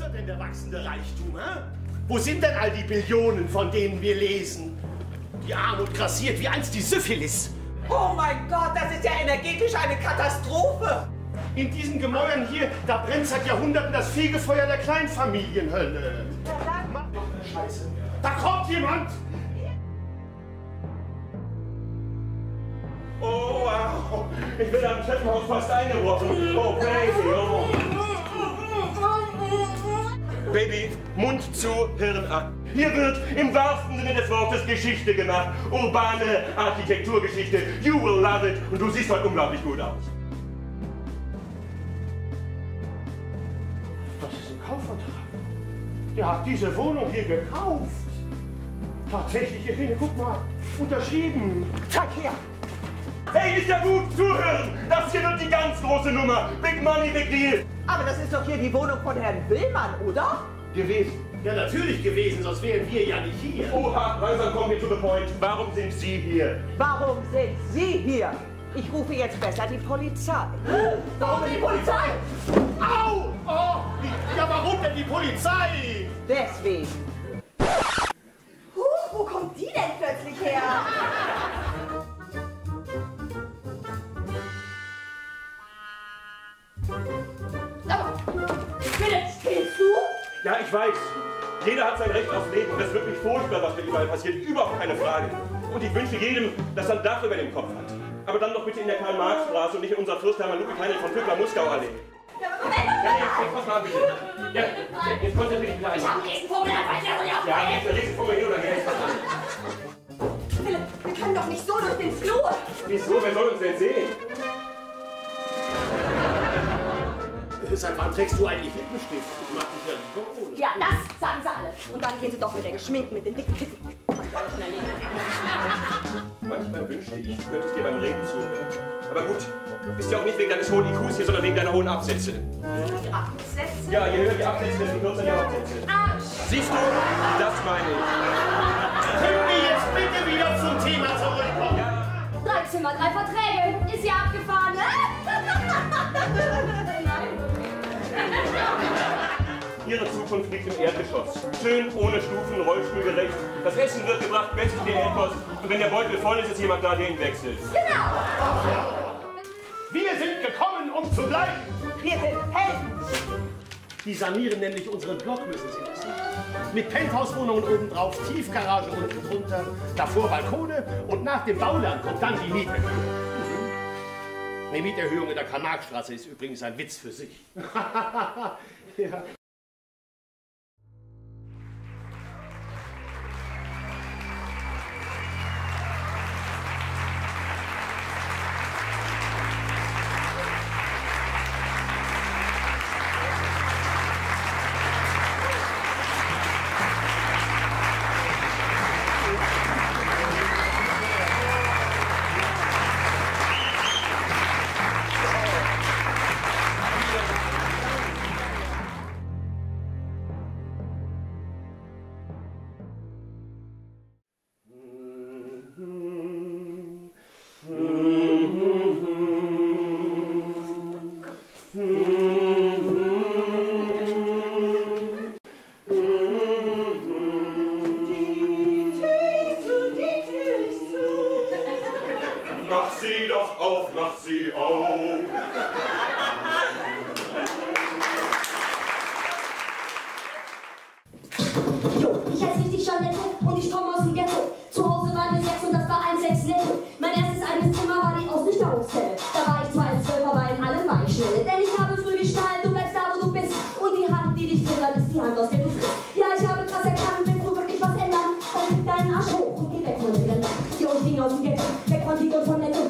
wird denn der wachsende Reichtum, hä? Wo sind denn all die Billionen, von denen wir lesen? Die Armut grassiert wie einst die Syphilis. Oh mein Gott, das ist ja energetisch eine Katastrophe. In diesen Gemäuern hier, da brennt seit Jahrhunderten das Fegefeuer der Kleinfamilienhölle. Scheiße, da kommt jemand! Oh, wow. Ich bin am Treppenhaus fast eingebrochen. Oh, Baby, oh. Baby, Mund zu, Hirn an. Hier wird im wahrsten Sinne des Wortes Geschichte gemacht. Urbane Architekturgeschichte. You will love it. Und du siehst heute unglaublich gut aus. Das ist ein Kaufvertrag. Der hat diese Wohnung hier gekauft. Tatsächlich, Irene, guck mal. Unterschrieben. Zack, her. Hey, ist ja gut, zuhören! Das hier wird die ganz große Nummer. Big Money, Big Deal. Aber das ist doch hier die Wohnung von Herrn Willmann, oder? Gewesen. Ja, natürlich gewesen, sonst wären wir ja nicht hier. Oha, langsam kommen wir to the point. Warum sind Sie hier? Warum sind Sie hier? Ich rufe jetzt besser die Polizei. Warum denn die Polizei? Au! Oh! Ja, warum denn die Polizei? Deswegen. Wo kommt die denn plötzlich her? Aber, Philipp, spielst du? Ja, ich weiß. Jeder hat sein Recht aufs Leben und es ist wirklich furchtbar, was mit überall passiert. Überhaupt keine Frage. Und ich wünsche jedem, dass er ein Dach über dem Kopf hat. Aber dann doch bitte in der Karl-Marx-Straße und nicht in unserer Fürsthammer Ludwig Heinrich von Pückler-Muskau-Allee. Ja, Moment! Ja, jetzt pass mal bitte. Ja, jetzt konzentriere dich gleich. Ich hab einen Riesenvogel, das weiß ich also nicht auf. Ja, jetzt der Riesenvogel hier oder hier. Philipp, wir können doch nicht so durch den Flur. Wieso? Wer soll uns denn sehen? Seit wann trägst du eigentlich Lippenstift? Ich mag dich ja nicht ohne. Ja, das sagen sie alle. Und dann gehen sie doch mit der geschminkten, mit den dicken Kissen. Manchmal wünschte ich, du könntest dir beim Reden zuhören. Aber gut, bist ja auch nicht wegen deines hohen IQs hier, sondern wegen deiner hohen Absätze. Die Absätze? Ja, je höher die Absätze, desto kürzer die Absätze. Arsch! Siehst du? Das meine ich. Können wir jetzt bitte wieder zum Thema zurückkommen? Ja. 3 Zimmer, 3 Verträge. Ist ja abgefahren, ne? Ihre Zukunft liegt im Erdgeschoss. Schön, ohne Stufen, rollstuhlgerecht. Das Essen wird gebracht, bestes Diätkost. Und wenn der Beutel voll ist, ist jemand da, der ihn wechselt. Genau! Wir sind gekommen, um zu bleiben. Wir sind Helden. Die sanieren nämlich unseren Block, müssen Sie wissen. Mit Penthouse-Wohnungen obendrauf, Tiefgarage unten drunter, davor Balkone und nach dem Baulärm kommt dann die Mieterhöhung. Eine Mieterhöhung in der Karl-Marx-Straße ist übrigens ein Witz für sich. Ja. Mach sie doch auf, mach sie auf. Jo, ich heiße richtig Janette und ich komme aus dem Ghetto. Zu Hause waren wir 6 und das war ein 6 netto. Mein erstes eigenes Zimmer war die Ausnüchterungszelle. Da war ich 2,12, aber in allem war ich schnell. Denn ich habe früh geschnallt, du bleibst da, wo du bist. Und die Hand, die dich füttert, ist die Hand, aus der du frisst. Ja, ich habe krass erkannt, willst du wirklich was ändern? Dann nimm deinen Arsch hoch und geh weg von der Grenze. Hier und ging aus dem Ghetto, weg von Dick und von Netto.